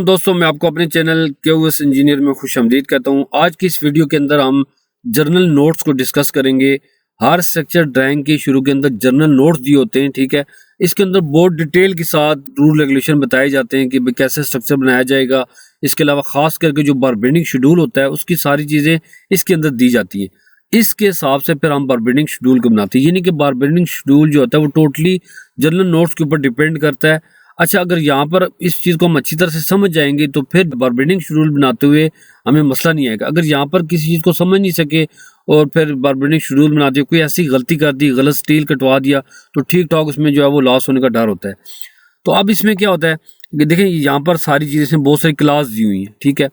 दोस्तों, मैं आपको अपने चैनल क्यूएस इंजीनियर में खुशामदीद कहता हूं। आज की इस वीडियो के अंदर हम जर्नल नोट्स को डिस्कस करेंगे। हर स्ट्रक्चर ड्राइंग के शुरू के अंदर जर्नल नोट्स दिए होते हैं, ठीक है। इसके अंदर बहुत डिटेल के साथ रूल रेगुलेशन बताए जाते हैं कि भाई कैसे स्ट्रक्चर बनाया जाएगा। इसके अलावा खास करके जो बारबेंडिंग शेड्यूल होता है उसकी सारी चीज़ें इसके अंदर दी जाती हैं। इसके हिसाब से फिर हम बारबेंडिंग शेड्यूल को बनाते हैं, यानी कि बारबेंडिंग शेड्यूल जो होता है वो टोटली जर्नल नोट्स के ऊपर डिपेंड करता है। अच्छा, अगर यहाँ पर इस चीज़ को हम अच्छी तरह से समझ जाएंगे तो फिर बारबेंडिंग शेड्यूल बनाते हुए हमें मसला नहीं आएगा। अगर यहाँ पर किसी चीज़ को समझ नहीं सके और फिर बारबेंडिंग शेड्यूल बनाते हुए कोई ऐसी गलती कर दी, गलत स्टील कटवा दिया, तो ठीक ठाक उसमें जो है वो लॉस होने का डर होता है। तो अब इसमें क्या होता है कि देखें, यहाँ पर सारी चीज़ें इसमें बहुत सारी क्लास दी हुई हैं, ठीक है।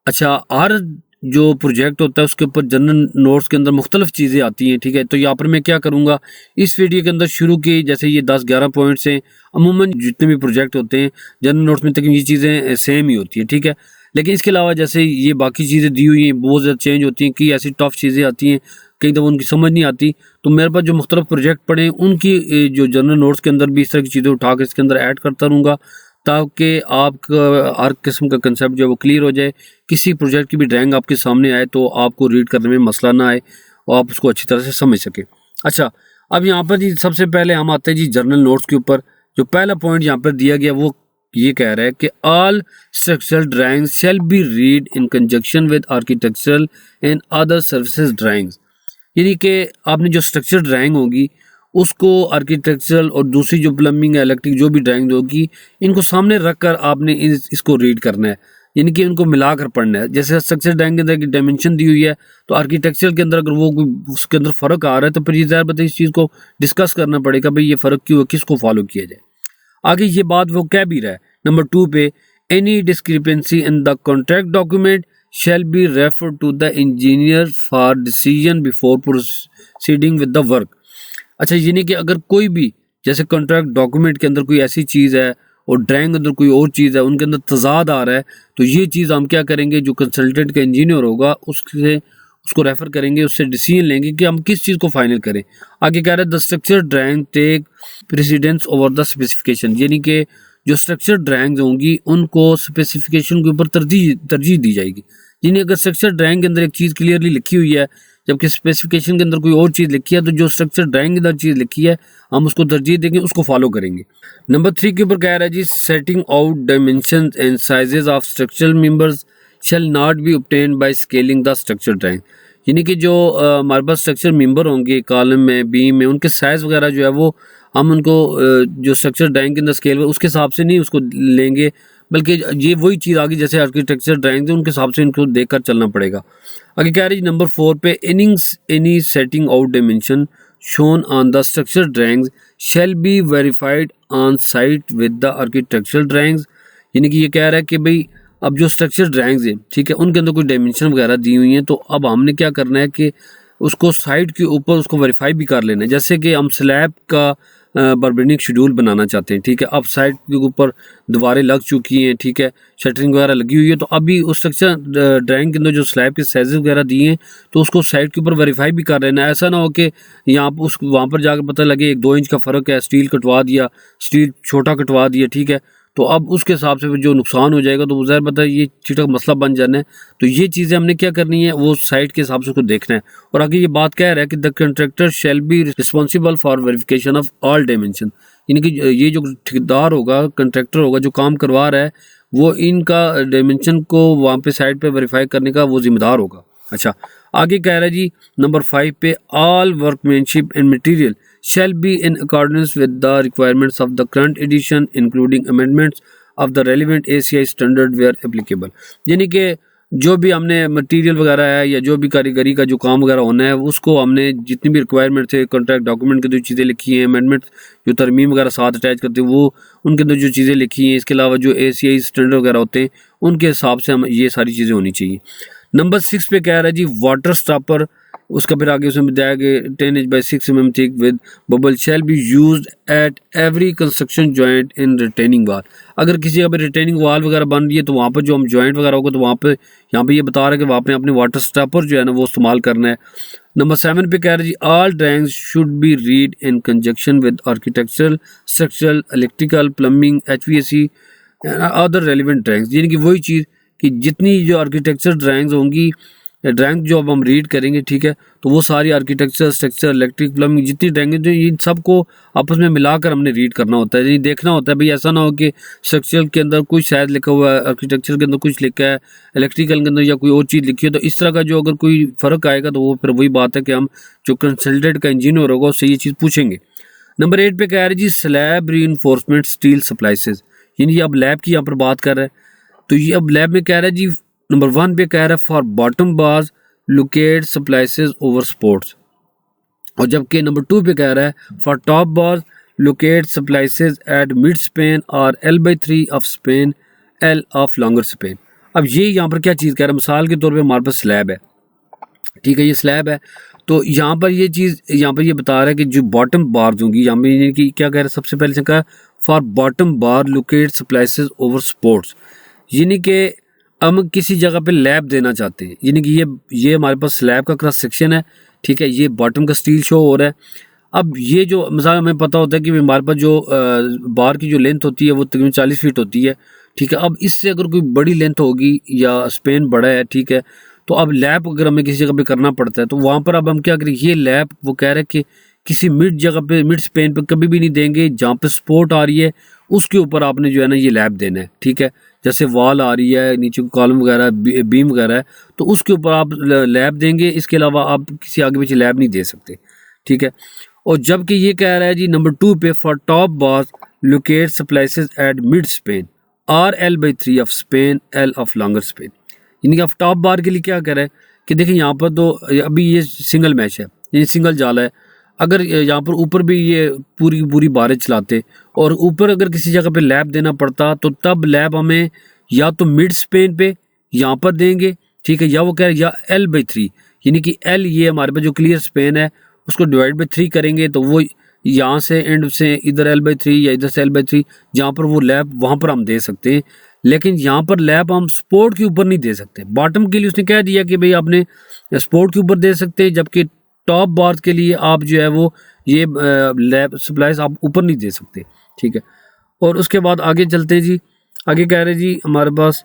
अच्छा, हर जो प्रोजेक्ट होता है उसके ऊपर जनरल नोट्स के अंदर मुख्तलिफ चीज़ें आती हैं, ठीक है। तो यहाँ पर मैं क्या करूँगा, इस वीडियो के अंदर शुरू की जैसे ये 10-11 पॉइंट्स हैं। अमूमन जितने भी प्रोजेक्ट होते हैं जनरल नोट्स में तक ये चीज़ें सेम ही होती हैं, ठीक है। लेकिन इसके अलावा जैसे ये बाकी चीज़ें दी हुई हैं बहुत ज़्यादा चेंज होती हैं, कि ऐसी टफ चीज़ें आती हैं कई दफ़ा उनकी समझ नहीं आती। तो मेरे पास जो मुख्तलिफ प्रोजेक्ट पड़े हैं उनकी जो जनरल नोट्स के अंदर भी इस तरह की चीज़ें उठा कर इसके अंदर ऐड करता रहूँगा, ताकि आपका हर किस्म का कंसेप्ट जो है वो क्लियर हो जाए। किसी प्रोजेक्ट की भी ड्राइंग आपके सामने आए तो आपको रीड करने में मसला ना आए और आप उसको अच्छी तरह से समझ सकें। अच्छा, अब यहाँ पर जी सबसे पहले हम आते हैं जी जर्नल नोट्स के ऊपर। जो पहला पॉइंट यहाँ पर दिया गया वो ये कह रहा है कि all structural drawings shall be read in conjunction with architectural and other services drawings. यानी कि आपने जो स्ट्रक्चर ड्राइंग होगी उसको आर्किटेक्चरल और दूसरी जो प्लम्बिंग या इलेक्ट्रिक जो भी ड्राइंग होगी इनको सामने रख कर आपने इसको रीड करना है, यानी कि इनको मिलाकर पढ़ना है। जैसे स्ट्रक्चर ड्राइंग के अंदर की डायमेंशन दी हुई है तो आर्किटेक्चर के अंदर अगर वो उसके अंदर फ़र्क आ रहा है तो फिर ये ज़ाहिर बात है इस चीज़ को डिस्कस करना पड़ेगा, भाई ये फ़र्क क्यों है, किसको फॉलो किया जाए। आगे ये बात वो कह भी रहा है नंबर 2 पे, any discrepancy in the contract document shall be refer to the engineer for decision before proceeding with the work. अच्छा, यानी कि अगर कोई भी जैसे कॉन्ट्रैक्ट डॉक्यूमेंट के अंदर कोई ऐसी चीज़ है और ड्राइंग के अंदर कोई और चीज़ है, उनके अंदर तजाद आ रहा है, तो ये चीज़ हम क्या करेंगे, जो कंसल्टेंट का इंजीनियर होगा उसको रेफ़र करेंगे, उससे डिसीजन लेंगे कि हम किस चीज़ को फाइनल करें। आगे कह रहे हैं the structure drawing take precedence over the specification, यानी कि जो स्ट्रक्चर ड्राइंग्स होंगी उनको स्पेसिफिकेशन के ऊपर तरजीह दी जाएगी। यानी अगर स्ट्रक्चर ड्राइंग के अंदर एक चीज़ क्लियरली लिखी हुई है जबकि स्पेसिफिकेशन के अंदर कोई और चीज़ लिखी है, तो जो स्ट्रक्चर ड्राइंग के अंदर चीज़ लिखी है हम उसको तरजीह देंगे, उसको फॉलो करेंगे। नंबर 3 के ऊपर कह रहा है जी, setting out dimensions and sizes of structural members shall not be obtained by scaling the structure drawing. यानी कि जो हमारे पास स्ट्रक्चर मेंबर होंगे कॉलम में, बीम में, उनके साइज़ वगैरह जो है वो हम उनको जो स्ट्रक्चर ड्राइंग के अंदर स्केल उसके हिसाब से नहीं उसको लेंगे, बल्कि ये वही चीज़ आ गई जैसे आर्किटेक्चर ड्राइंग थे उनके हिसाब से इनको देख कर चलना पड़ेगा। आगे कह रही नंबर 4 पे, any setting out dimension shown on the structure drawings shall be verified on site with the architectural drawings. यानी कि ये कह रहा है कि भाई अब जो स्ट्रक्चर ड्राइंग्स हैं, ठीक है, उनके अंदर कोई डायमेंशन वगैरह दी हुई हैं, तो अब हमने क्या करना है कि उसको साइट के ऊपर उसको वेरीफाई भी कर लेना है। जैसे कि हम स्लैब का बारबेंडिंग शेड्यूल बनाना चाहते हैं, ठीक है, अब साइड के ऊपर दीवारें लग चुकी हैं, ठीक है, शटरिंग वगैरह लगी हुई है, तो अभी उस स्ट्रक्चर ड्राइंग के अंदर जो स्लैब के साइजेस वगैरह दिए हैं तो उसको साइड के ऊपर वेरीफाई भी कर लेना है। ऐसा ना हो कि यहाँ वहाँ पर जाकर पता लगे 1-2 इंच का फ़र्क है, स्टील कटवा दिया, स्टील छोटा कटवा दिया, ठीक है, तो अब उसके हिसाब से जो नुकसान हो जाएगा तो ज़ाहिर पता है ये चीज़ का मसला बन जाना है। तो ये चीज़ें हमने क्या करनी है, वो साइट के हिसाब से उसको देखना है। और आगे ये बात कह रहा है कि the contractor shall be responsible for verification of all dimension. यानी कि ये जो ठेकेदार होगा, कंट्रैक्टर होगा जो काम करवा रहा है, वो इनका डायमेंशन को वहाँ पे साइट पे वेरीफाई करने का वो जिम्मेदार होगा। अच्छा, आगे कह रहा है जी नंबर 5 पे, all workmanship and material shall be in accordance with the requirements of the current edition including amendments of the relevant ACI standard where applicable। यानी कि जो भी हमने मटेरियल वगैरह है या जो भी कारीगरी का जो काम वगैरह होना है उसको हमने जितनी भी रिक्वायरमेंट थे कॉन्ट्रैक्ट डॉक्यूमेंट की जो चीज़ें लिखी हैं, अमेंडमेंट जो तरमीम वगैरह साथ अटैच करते हैं वो उनके अंदर जो चीज़ें लिखी हैं, इसके अलावा जो ACI स्टैंडर्ड वगैरह होते हैं उनके हिसाब से हम ये सारी चीज़ें होनी चाहिए। नंबर 6 पे कह रहा है जी, वाटर स्टॉपर, उसका फिर आगे उसमें बताया कि 10 inch by 6 mm thick with bubble shall be used at every construction joint in retaining वाल। अगर किसी का भी रिटेनिंग वाल वगैरह बन रही है तो वहाँ पर जो हम जॉइंट वगैरह होगा तो वहाँ पे यहाँ पे ये बता रहा है कि वहाँ पे अपने वाटर स्टॉपर जो है ना वो इस्तेमाल करना है। नंबर 7 पे कह रहे जी, all drawings should be read in conjunction with architectural, structural, electrical, plumbing, HVAC other relevant drawings, यानी कि वही चीज़ कि जितनी जो आर्किटेक्चर ड्राइंग्स होंगी, ड्राइंग जो अब हम रीड करेंगे, ठीक है, तो वो सारी आर्किटेक्चर, स्ट्रक्चर, इलेक्ट्रिक, प्लम्बिंग, जितनी ड्राइंग जो इन सबको आपस में मिलाकर हमने रीड करना होता है। यानी देखना होता है भाई, ऐसा ना हो कि स्ट्रक्चर के अंदर कुछ शायद लिखा हुआ है, आर्किटेक्चर के अंदर कुछ लिखा है, इलेक्ट्रिकल के अंदर या कोई और चीज़ लिखी है, तो इस तरह का जो अगर कोई फ़र्क आएगा तो वो फिर वही बात है कि हम जो कंसल्टेंट का इंजीनियर होगा उससे ये चीज़ पूछेंगे। नंबर 8 पे कह रहे जी स्लैब रीइंफोर्समेंट स्टील स्प्लाइसेस, यानी अब लैब की यहाँ पर बात कर रहे हैं। तो ये अब लैब में कह रहा है जी, नंबर 1 पे कह रहा है for bottom bars locate splices over supports, और जबकि नंबर 2 पे कह रहा है for top bars locate splices at mid Spain और L/3 of Spain, L of longer Spain. अब ये यहाँ पर क्या चीज़ कह रहा है, मिसाल के तौर पे हमारे पास स्लैब है, ठीक है, ये स्लैब है, तो यहाँ पर ये चीज़ यहाँ पर ये बता रहा है कि जो बॉटम बार्स होंगी, यहाँ पर यानी कि क्या कह रहा है, सबसे पहले से कहा for bottom bar locate splices over supports, यानी कि हम किसी जगह पे लैब देना चाहते हैं, यानी कि ये हमारे पास स्लैब का क्रॉस सेक्शन है, ठीक है, ये बॉटम का स्टील शो हो रहा है। अब ये जो मिसाल हमें पता होता है कि हमारे पास जो बार की जो लेंथ होती है वो तकरीबन 40 फीट होती है, ठीक है। अब इससे अगर कोई बड़ी लेंथ होगी या स्पेन बड़ा है, ठीक है, तो अब लैब अगर हमें किसी जगह पे करना पड़ता है तो वहाँ पर अब हम क्या करें, ये लैब वो कह रहे हैं कि किसी मिड जगह पे, मिड स्पेन पे कभी भी नहीं देंगे, जहाँ पे सपोर्ट आ रही है उसके ऊपर आपने जो है ना ये लैब देना है, ठीक है। जैसे वॉल आ रही है, नीचे कॉलम वगैरह, बीम वगैरह है, तो उसके ऊपर आप लैब देंगे, इसके अलावा आप किसी आगे पीछे लैब नहीं दे सकते, ठीक है। और जबकि ये कह रहा है जी नंबर 2 पे for top bars locate splices at mid Spain और L/3 of Spain, L of longer Spain, यानी कि आप टॉप बार के लिए क्या कह रहे हैं कि देखिए यहाँ पर तो अभी ये सिंगल मैश है, ये सिंगल जाला है, अगर यहाँ पर ऊपर भी ये पूरी पूरी बारें चलाते और ऊपर अगर किसी जगह पे लैब देना पड़ता तो तब लैब हमें या तो मिड स्पेन पे यहाँ पर देंगे, ठीक है, या वो कह रहे या L/3, यानी कि L ये हमारे पास जो क्लियर स्पेन है उसको डिवाइड बाई 3 करेंगे, तो वो यहाँ से एंड से इधर L/3 या इधर से L/3 जहाँ पर वो लैब वहाँ पर हम दे सकते हैं। लेकिन यहाँ पर लैब हम सपोर्ट के ऊपर नहीं दे सकते। बॉटम के लिए उसने कह दिया कि भाई आपने सपोर्ट के ऊपर दे सकते हैं, जबकि टॉप बार के लिए आप जो है वो ये लैब सप्लाईज आप ऊपर नहीं दे सकते, ठीक है। और उसके बाद आगे चलते हैं जी, आगे कह रहे हैं जी हमारे पास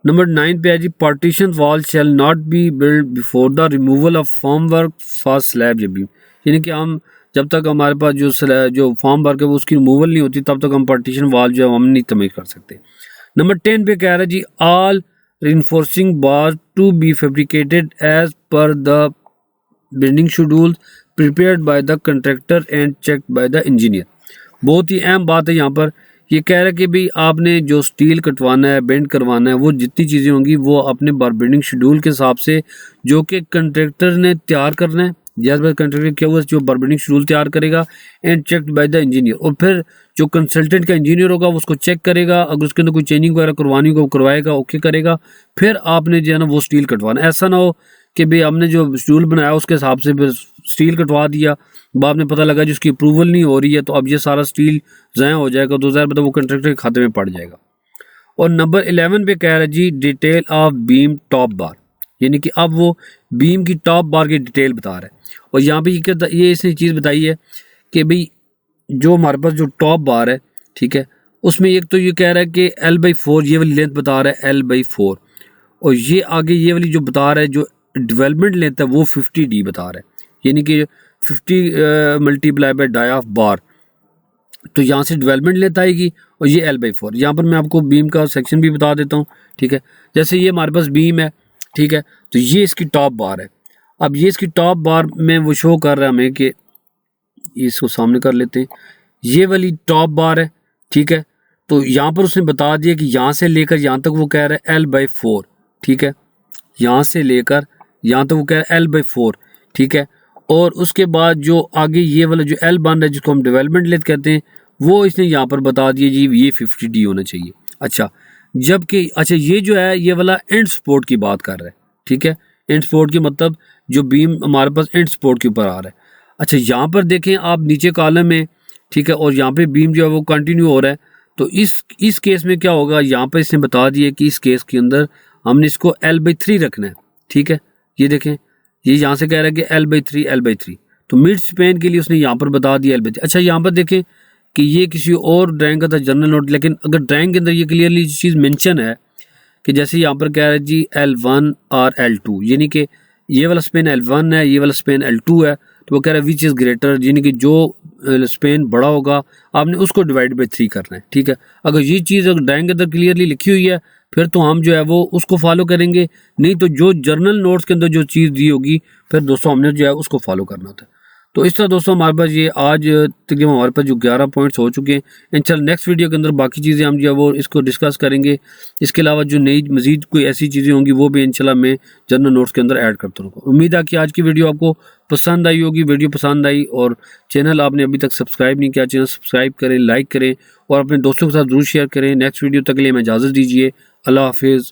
नंबर 9 पे है जी partition wall shall not be build before the removal of formwork for slab beam, यानी कि हम जब तक हमारे पास जो फॉर्म वर्क है वो उसकी रिमूवल नहीं होती तब तक हम पार्टीशन वॉल जो है हम नहीं तमीज़ कर सकते। नंबर 10 पे कह रहा है जी all reinforcing bars to be fabricated as per the building schedules prepared by the contractor and checked by the engineer। बहुत ही अहम बात है यहाँ पर, ये कह रहा है कि भाई आपने जो स्टील कटवाना है, बेंड करवाना है, वो जितनी चीज़ें होंगी वो अपने बिल्डिंग शेड्यूल के हिसाब से जो कि कंट्रैक्टर ने तैयार करना है, जैसे कंट्रैक्टर क्या हुआ जो बिल्डिंग शेड्यूल तैयार करेगा and checked by the engineer, और फिर जो कंसल्टेंट का इंजीनियर होगा वो उसको चेक करेगा, अगर उसके अंदर कोई चेंजिंग वगैरह करवानी हो करवाएगा, ओके करेगा, फिर आपने जो है ना वो स्टील कटवाना। ऐसा ना हो कि भाई हमने जो शेड्यूल बनाया उसके हिसाब से फिर स्टील कटवा दिया, बाद में पता लगा जिसकी अप्रूवल नहीं हो रही है तो अब ये सारा स्टील ज़ाया हो जाएगा, 2000 रुपये वो कंट्रैक्टर के खाते में पड़ जाएगा। और नंबर 11 पे कह रहा है जी detail of beam top bar, यानी कि अब वो बीम की टॉप बार की डिटेल बता रहा है। और यहाँ पे ये इसने चीज़ बताई है कि भाई जो हमारे पास जो टॉप बार है, ठीक है, उसमें एक तो ये कह रहा है कि L/4 ये वाली लेंथ बता रहा है L/4, और ये आगे ये वाली जो बता रहा है जो डेवलपमेंट लेंथ है वो 50D बता रहा है, यानी कि 50 multiply by dia of bar, तो यहाँ से डेवलपमेंट लेंथ आएगी और ये L/4। यहाँ पर मैं आपको बीम का सेक्शन भी बता देता हूँ, ठीक है। जैसे ये हमारे पास बीम है, ठीक है, तो ये इसकी टॉप बार है। अब ये इसकी टॉप बार में वो शो कर रहा है हमें कि इसको सामने कर लेते हैं, ये वाली टॉप बार है, ठीक है। तो यहाँ पर उसने बता दिया कि यहाँ से लेकर यहाँ तक वो कह रहा है L/4, ठीक है, यहाँ से लेकर यहाँ तक वो कह रहा है L/4, ठीक है। और उसके बाद जो आगे ये वाला जो L बन रहा है जिसको हम डेवलपमेंट लेंथ कहते हैं, वो इसने यहाँ पर बता दिया जी ये 50D होना चाहिए। अच्छा, जबकि अच्छा ये जो है ये वाला एंड सपोर्ट की बात कर रहा है, ठीक है, एंड सपोर्ट की मतलब जो बीम हमारे पास एंड सपोर्ट के ऊपर आ रहा है। अच्छा, यहाँ पर देखें आप नीचे कॉलम में, ठीक है, और यहाँ पे बीम जो है वो कंटिन्यू हो रहा है, तो इस केस में क्या होगा, यहाँ पर इसने बता दिया कि इस केस के अंदर हमने इसको L/3 रखना है, ठीक है। ये देखें, ये यहाँ से कह रहा है कि L/3 तो मिड स्पेन के लिए उसने यहाँ पर बता दिया L/3। अच्छा, यहाँ पर देखें कि ये किसी और ड्राइंग का था जनरल नोट, लेकिन अगर ड्राइंग के अंदर ये क्लियरली चीज़ मेंशन है कि जैसे यहाँ पर क्या है जी L1 और L2, यानी कि ये वाला स्पेन L1 है, ये वाला स्पेन L2 है, तो वो कह रहा है विच इज़ ग्रेटर, यानी कि जो स्पेन बड़ा होगा आपने उसको डिवाइड बाई 3 करना है। ठीक है, अगर ये चीज़ अगर ड्राइंग के अंदर क्लियरली लिखी हुई है फिर तो हम जो है वो उसको फॉलो करेंगे, नहीं तो जो जर्नल नोट्स के अंदर जो चीज़ दी होगी फिर दोस्तों हमने जो है उसको फॉलो करना होता है। तो इस तरह दोस्तों हमारे पास ये आज तकरीबन हमारे पास जो 11 पॉइंट्स हो चुके हैं। इंशाल्लाह नेक्स्ट वीडियो के अंदर बाकी चीज़ें हम जो है वो इसको डिस्कस करेंगे। इसके अलावा जो नई मज़ीद कोई ऐसी चीज़ें होंगी वो भी इंशाल्लाह मैं जर्नल नोट्स के अंदर ऐड करता रहूँगा। उम्मीद है कि आज की वीडियो आपको पसंद आई होगी। वीडियो पसंद आई और चैनल आपने अभी तक सब्सक्राइब नहीं किया, चैनल सब्सक्राइब करें, लाइक करें और अपने दोस्तों के साथ ज़रूर शेयर करें। नेक्स्ट वीडियो तक के लिए हमें इजाज़त दीजिए। अल्लाह हाफिज़।